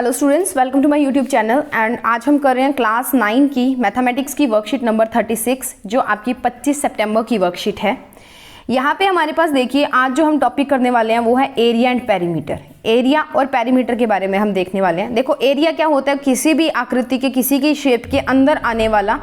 Hello students, welcome to my YouTube channel. And आज हम कर रहे हैं क्लास 9 की मैथमेटिक्स की वर्कशीट नंबर 36 जो आपकी 25 सितंबर की वर्कशीट है। यहाँ पे हमारे पास देखिए आज जो हम टॉपिक करने वाले हैं वो है एरिया एंड पेरीमीटर। एरिया और पेरीमीटर के बारे में हम देखने वाले हैं। देखो एरिया क्या होता है, किसी भी आकृति के किसी की शेप के अंदर आने वाला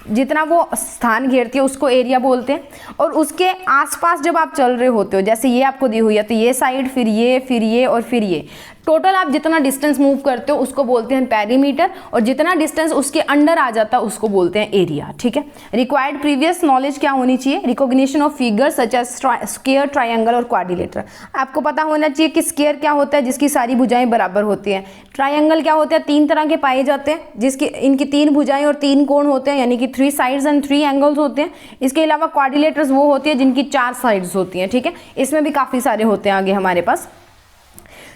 जितना वो स्थान घेरती है उसको एरिया बोलते हैं। और उसके आसपास जब आप चल रहे होते हो, जैसे ये आपको दी हुई है तो ये साइड फिर ये और फिर ये, टोटल आप जितना डिस्टेंस मूव करते हो उसको बोलते हैं पेरीमीटर, और जितना डिस्टेंस उसके अंडर आ जाता है उसको बोलते हैं एरिया। ठीक है। रिक्वायर्ड प्रीवियस नॉलेज क्या होनी चाहिए? Recognition of figures such as square, triangle और क्वाड्रिलेटरल। आपको पता होना चाहिए कि स्क्वायर क्या होता है, जिसकी सारी भुजाएं बराबर होती हैं। ट्रायंगल क्या होता है, 3 तरह के पाए जाते हैं, जिसकी इनकी 3 भुजाएं और 3 कोण होते हैं, यानी कि 3 साइड्स एंड 3 एंगल्स होते हैं। इसके अलावा क्वाड्रिलेटर्स वो होती है जिनकी 4 साइड्स होती हैं। ठीक है, इसमें भी काफ़ी सारे होते हैं आगे हमारे पास।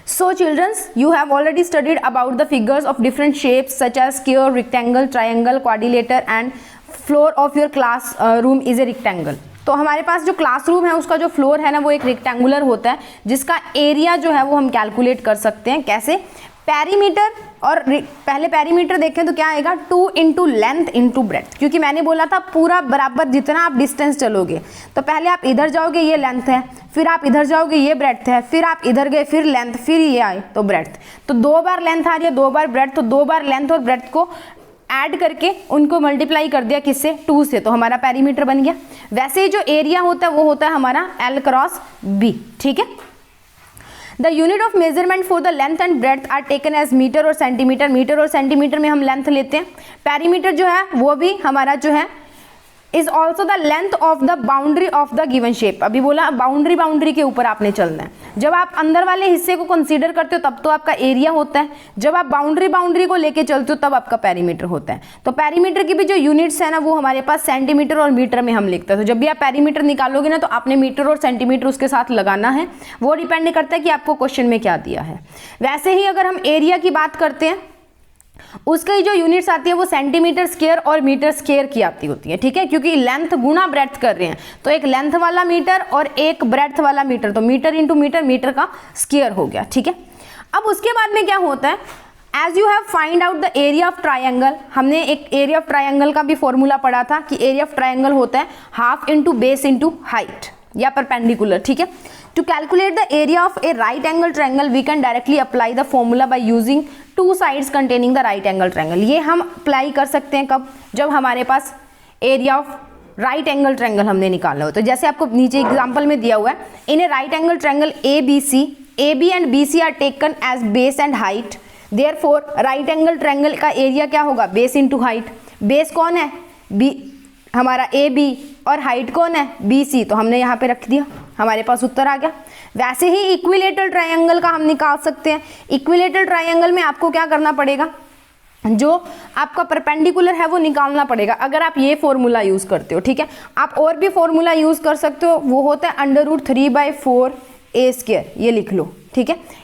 So children, you have already studied about the figures of different shapes such as square, rectangle, triangle, quadrilateral and floor of your class room is a rectangle। तो हमारे पास जो क्लासरूम है उसका जो फ्लोर है ना वो एक रेक्टेंगुलर होता है, जिसका एरिया जो है वो हम कैलकुलेट कर सकते हैं। कैसे? पेरीमीटर, और पहले पेरीमीटर देखें तो क्या आएगा, 2 इंटू लेंथ इंटू ब्रेड्थ, क्योंकि मैंने बोला था पूरा बराबर जितना आप डिस्टेंस चलोगे तो पहले आप इधर जाओगे ये लेंथ है, फिर आप इधर जाओगे ये ब्रेड्थ है, फिर आप इधर गए फिर लेंथ, फिर ये आए तो ब्रेड्थ। तो 2 बार लेंथ आ रही है, 2 बार ब्रेड्थ, तो 2 बार लेंथ और ब्रेड्थ को ऐड करके उनको मल्टीप्लाई कर दिया किससे, 2 से, तो हमारा पेरीमीटर बन गया। वैसे ही जो एरिया होता है वो होता है हमारा L क्रॉस B। ठीक है। The unit of measurement for the length and breadth are taken as metre और सेंटीमीटर। मीटर और सेंटीमीटर में हम लेंथ लेते हैं। पेरीमीटर जो है वो भी हमारा जो है is also the length of the boundary of the given shape. अभी बोला बाउंड्री के ऊपर आपने चलना है। जब आप अंदर वाले हिस्से को कंसीडर करते हो तब तो आपका एरिया होता है, जब आप बाउंड्री को लेके चलते हो तब आपका पेरीमीटर होता है। तो पेरीमीटर की भी जो यूनिट्स है ना वो हमारे पास सेंटीमीटर और मीटर में हम लिखते हैं। तो जब भी आप पेरीमीटर निकालोगे ना तो आपने मीटर और सेंटीमीटर उसके साथ लगाना है, वो डिपेंड करता है कि आपको क्वेश्चन में क्या दिया है। वैसे ही अगर हम एरिया की बात करते हैं उसकी जो यूनिट्स आती है वो सेंटीमीटर स्क्वायर और मीटर स्क्वायर की आती होती है। ठीक है, क्योंकि लेंथ गुना ब्रेड्थ कर रहे हैं तो एक लेंथ वाला मीटर और एक ब्रेड्थ वाला मीटर, तो मीटर इंटू मीटर, मीटर का स्क्वायर हो गया। ठीक है। अब उसके बाद में क्या होता है, as you have find out the area of triangle. हमने एक एरिया ऑफ ट्रायंगल का भी फॉर्मूला पढ़ा था कि एरिया ऑफ ट्रायंगल होता है half into base into height या परपेंडिकुलर। ठीक है। To calculate the area of a right angle triangle we can directly apply the formula by using 2 sides containing the right angle triangle. ये हम apply कर सकते हैं कब, जब हमारे पास area of right angle triangle हमने निकाला हो। तो जैसे आपको नीचे एग्जांपल में दिया हुआ है, in a right angle triangle A B and B C are taken as base and height. Therefore right angle triangle का एरिया क्या होगा, बेस इंटू हाइट। बेस कौन है, बी हमारा ए बी, और हाइट कौन है, बी सी, तो हमने यहाँ पे रख दिया, हमारे पास उत्तर आ गया। वैसे ही इक्विलेटरल ट्रायंगल का हम निकाल सकते हैं। इक्विलेटरल ट्रायंगल में आपको क्या करना पड़ेगा, जो आपका परपेंडिकुलर है वो निकालना पड़ेगा अगर आप ये फॉर्मूला यूज करते हो। ठीक है। आप और भी फॉर्मूला यूज कर सकते हो, वो होता है √3/4 a², ये लिख लो। ठीक है।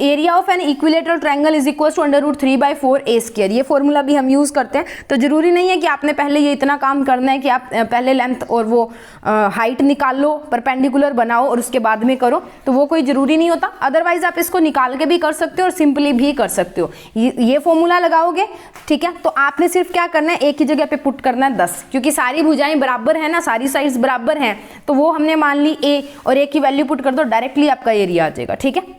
Area of an equilateral triangle is equal to √3/4 a²। ये फॉर्मूला भी हम यूज़ करते हैं। तो जरूरी नहीं है कि आपने पहले ये इतना काम करना है कि आप पहले लेंथ और वो हाइट निकाल लो, परपेंडिकुलर बनाओ और उसके बाद में करो, तो वो कोई ज़रूरी नहीं होता। अदरवाइज आप इसको निकाल के भी कर सकते हो और सिंपली भी कर सकते हो। ये फॉर्मूला लगाओगे, ठीक है, तो आपने सिर्फ क्या करना है, एक ही जगह पे पुट करना है 10, क्योंकि सारी भुजाएं बराबर है ना, सारी साइड्स बराबर हैं, तो वो हमने मान ली a, और a की वैल्यू पुट कर दो, डायरेक्टली आपका एरिया आ जाएगा। ठीक है।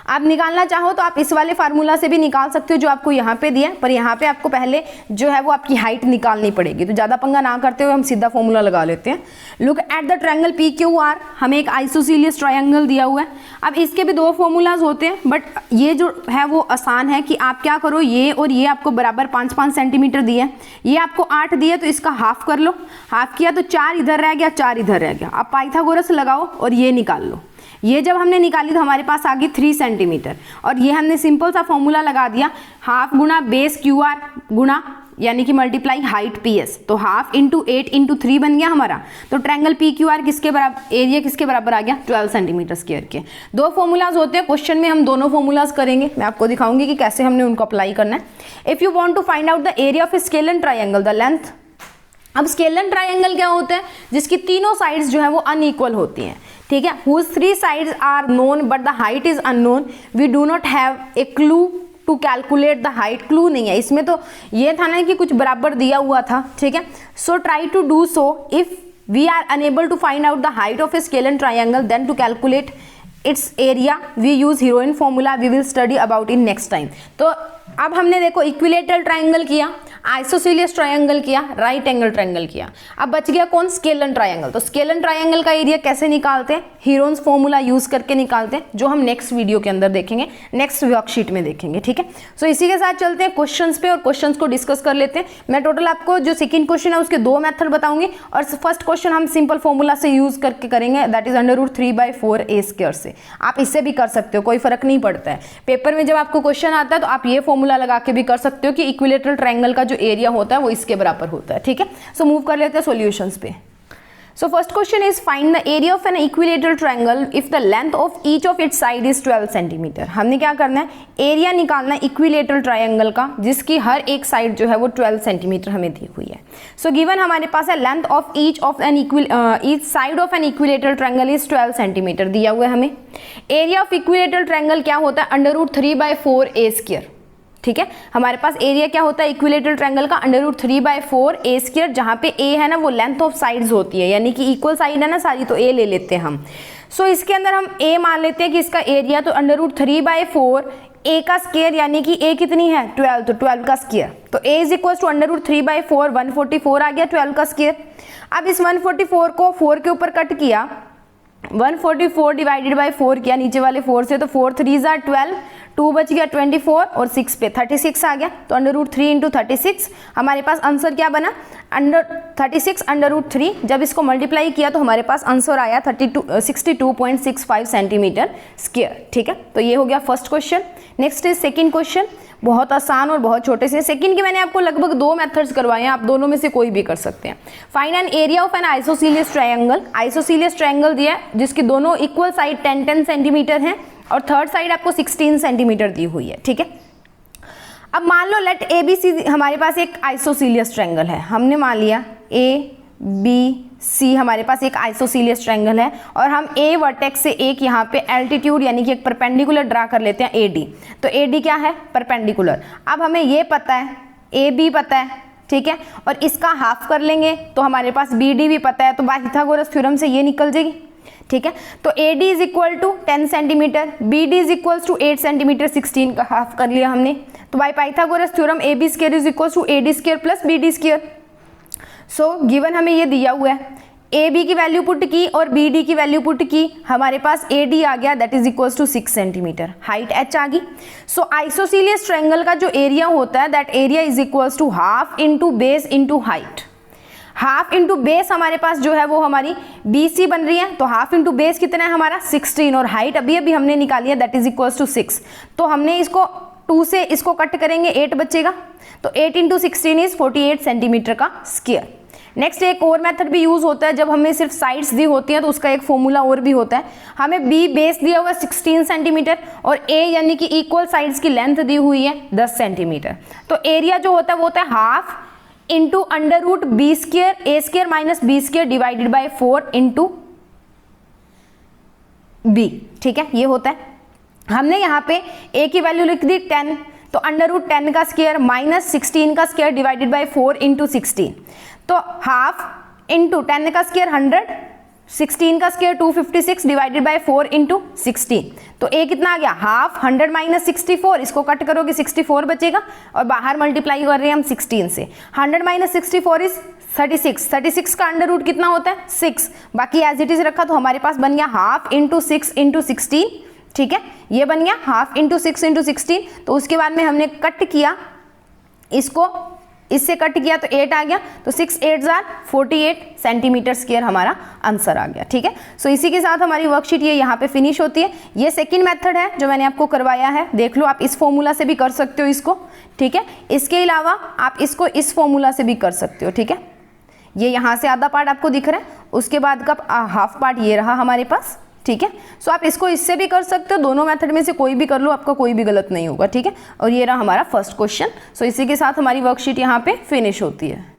आप निकालना चाहो तो आप इस वाले फार्मूला से भी निकाल सकते हो जो आपको यहाँ पे दिया है, पर यहाँ पे आपको पहले जो है वो आपकी हाइट निकालनी पड़ेगी। तो ज़्यादा पंगा ना करते हुए हम सीधा फॉर्मूला लगा लेते हैं। Look at the triangle PQR। हमें एक आइसोसीलियस ट्रायंगल दिया हुआ है। अब इसके भी 2 फॉर्मूलाज होते हैं, बट ये जो है वो आसान है कि आप क्या करो, ये और ये आपको बराबर 5-5 सेंटीमीटर दिए हैं, ये आपको 8 दिए तो इसका हाफ कर लो। हाफ किया तो 4 इधर रह गया, 4 इधर रह गया। अब पाइथागोरस लगाओ और ये निकाल लो। ये जब हमने निकाली तो हमारे पास आ गई 3 सेंटीमीटर, और ये हमने सिंपल सा फॉर्मूला लगा दिया, हाफ गुना बेस QR गुना यानी कि मल्टीप्लाई हाइट PS, तो हाफ इंटू 8 इंटू 3 बन गया हमारा। तो ट्रायंगल PQR किसके बराबर, एरिया किसके बराबर आ गया, 12 सेंटीमीटर स्क्वायर के। 2 फॉर्मूलाज होते हैं, क्वेश्चन में हम दोनों फॉर्मूलाज करेंगे। मैं आपको दिखाऊंगी कि कैसे हमने उनको अप्लाई करना है। If you want to find out the area of a scalar triangle the length. अब स्केलर ट्रायंगल क्या होता है, जिसकी तीनों साइड्स जो है वो अनइक्वल होती हैं। ठीक है, whose three sides are known but the height is unknown, we do not have a clue to calculate the height. clue नहीं है इसमें, तो ये था ना कि कुछ बराबर दिया हुआ था, ठीक है. so try to do so if we are unable to find out the height of a scalene triangle, then to calculate its area we use heroine formula, we will study about in next time. तो अब हमने देखो equilateral triangle किया, isosceles triangle किया, right angle triangle किया, अब बच गया कौन, स्केलन ट्राइंगल. तो स्केलन ट्राइंगल का एरिया कैसे निकालते हैं, हीरोन्स फॉर्मूला यूज करके निकालते हैं, जो हम नेक्स्ट वीडियो के अंदर देखेंगे, नेक्स्ट वर्कशीट में देखेंगे. ठीक है, सो इसी के साथ चलते हैं क्वेश्चंस पे और क्वेश्चंस को डिस्कस कर लेते हैं. मैं टोटल आपको जो सेकंड क्वेश्चन है उसके 2 मेथड बताऊंगी और फर्स्ट क्वेश्चन हम सिंपल फॉर्मूला से यूज करके करेंगे, दैट इज √3/4a² से. आप इससे भी कर सकते हो, कोई फर्क नहीं पड़ता है. पेपर में जब आपको क्वेश्चन आता है तो आप ये फॉर्मूला लगा के भी कर सकते हो कि इक्विलेटरल ट्राइंगल का जो एरिया होता है वो इसके बराबर होता है. ठीक है, सो मूव कर लेते हैं सॉल्यूशंस पे. So first question is find the area of an equilateral triangle if the length of each of its side is 12 centimetre. हमने क्या करना है, एरिया निकालना है इक्विलेटरल ट्राइंगल का जिसकी हर एक साइड जो है वो 12 सेंटीमीटर हमें दी हुई है. सो गिवन हमारे पास है length of each side of an equilateral triangle is 12 centimetre दिया हुआ है हमें. एरिया ऑफ इक्विलेटरल ट्राइंगल क्या होता है, √3/4a². ठीक है, हमारे पास एरिया क्या होता है इक्विलेटरल ट्रायंगल का, √3/4a², जहां पे a है ना वो लेंथ ऑफ साइड्स होती है, यानी कि इक्वल साइड है ना सारी, तो a ले लेते हैं हम. सो इसके अंदर हम a मान लेते हैं कि इसका एरिया, तो √3/4 a का स्क्वायर, यानी कि a कितनी है 12, तो 12 का स्क्वायर. तो a इज इक्वल टू √3/4 144 आ गया 12 का स्क्वायर. अब इस 144 को 4 के ऊपर कट किया, 144 डिवाइडेड बाई 4 किया नीचे वाले 4 से, तो 4 3 जार 12, 2 बच गया 24 और 6 पे 36 आ गया. तो √3 × 36 हमारे पास आंसर क्या बना, 36 √3. जब इसको मल्टीप्लाई किया तो हमारे पास आंसर आया 62.65 सेंटीमीटर स्क्वायर. ठीक है, तो ये हो गया first question. Next is second question, बहुत आसान और बहुत छोटे से. सेकंड के मैंने आपको लगभग 2 मेथड्स करवाए हैं, आप दोनों में से कोई भी कर सकते हैं. Find an area of an isosceles triangle. Isosceles triangle दिया है जिसकी दोनों इक्वल साइड 10-10 सेंटीमीटर हैं और थर्ड साइड आपको 16 सेंटीमीटर दी हुई है. ठीक है, अब मान लो लेट ABC हमारे पास एक आइसोसेलियस ट्रायंगल है. हमने मान लिया ABC हमारे पास एक आइसोसेलियस ट्रायंगल है और हम A वर्टेक्स से एक यहाँ पे एल्टीट्यूड यानी कि एक परपेंडिकुलर ड्रा कर लेते हैं AD. तो AD क्या है, परपेंडिकुलर. अब हमें ये पता है, AB पता है, ठीक है, और इसका हाफ कर लेंगे तो हमारे पास BD भी पता है, तो बाय पाइथागोरस थ्योरम से ये निकल जाएगी. ठीक है, तो AD is equal to 10 centimetre, BD is equal to 8 centimetre, 16 का हाफ कर लिया हमने. तो by Pythagoras theorem AB² is equal to AD² plus BD². So given हमें ये दिया हुआ है, AB की वैल्यू पुट की और BD की वैल्यू पुट की, हमारे पास AD आ गया that is equal to 6 centimetre, height h आ गई. सो आइसोसेलियस ट्रायंगल का जो एरिया होता है that area is equal to half into base into height. Half into base हमारे पास जो है वो हमारी BC बन रही है, तो हाफ इंटू बेस कितना है हमारा 16 और हाइट अभी अभी हमने निकाली है दैट इज इक्वल टू 6. तो हमने इसको 2 से इसको कट करेंगे 8 बचेगा, तो 8 इंटू 16 इज 48 सेंटीमीटर का स्क्वायर. नेक्स्ट एक और मेथड भी यूज होता है जब हमें सिर्फ साइड्स दी होती हैं, तो उसका एक फॉर्मूला और भी होता है. हमें B बेस दिया हुआ है 16 सेंटीमीटर और A यानी कि इक्वल साइड्स की लेंथ दी हुई है 10 सेंटीमीटर. तो एरिया जो होता है वो होता है half into √B² A² minus B² divided by 4 into B. ठीक है, ये होता है. हमने यहाँ पे A की वैल्यू लिख दी 10, तो √10 का स्क्वायर माइनस 16 का स्क्वायर डिवाइडेड बाई 4 इंटू 16. तो हाफ इंटू 10 का स्क्वायर 100, 16 का स्क्वायर 256 डिवाइडेड बाई 4 इंटू 16. तो A कितना आ गया, हाफ 100 माइनस 64, इसको कट करोगे 64 बचेगा और बाहर मल्टीप्लाई कर रहे हैं हम 16 से. 100 माइनस 64 इज 36, 36 का अंडर रूट कितना होता है 6, बाकी एज इट इज रखा, तो हमारे पास बन गया हाफ इंटू 6 इंटू 16. ठीक है, ये बन गया हाफ इंटू 6 इंटू 16. तो उसके बाद में हमने कट किया, इसको इससे कट किया तो 8 आ गया, तो 6 8 जार 48 सेंटीमीटर स्क्वायर हमारा आंसर आ गया. ठीक है, सो इसी के साथ हमारी वर्कशीट ये यहाँ पे फिनिश होती है. ये सेकंड मेथड है जो मैंने आपको करवाया है, देख लो, आप इस फॉर्मूला से भी कर सकते हो इसको. ठीक है, इसके अलावा आप इसको इस फॉर्मूला से भी कर सकते हो. ठीक है, ये यहाँ से आधा पार्ट आपको दिख रहा है, उसके बाद का हाफ पार्ट ये रहा हमारे पास. ठीक है, सो आप इसको इससे भी कर सकते हो, दोनों मेथड में से कोई भी कर लो, आपका कोई भी गलत नहीं होगा. ठीक है, और ये रहा हमारा फर्स्ट क्वेश्चन. सो इसी के साथ हमारी वर्कशीट यहाँ पे फिनिश होती है.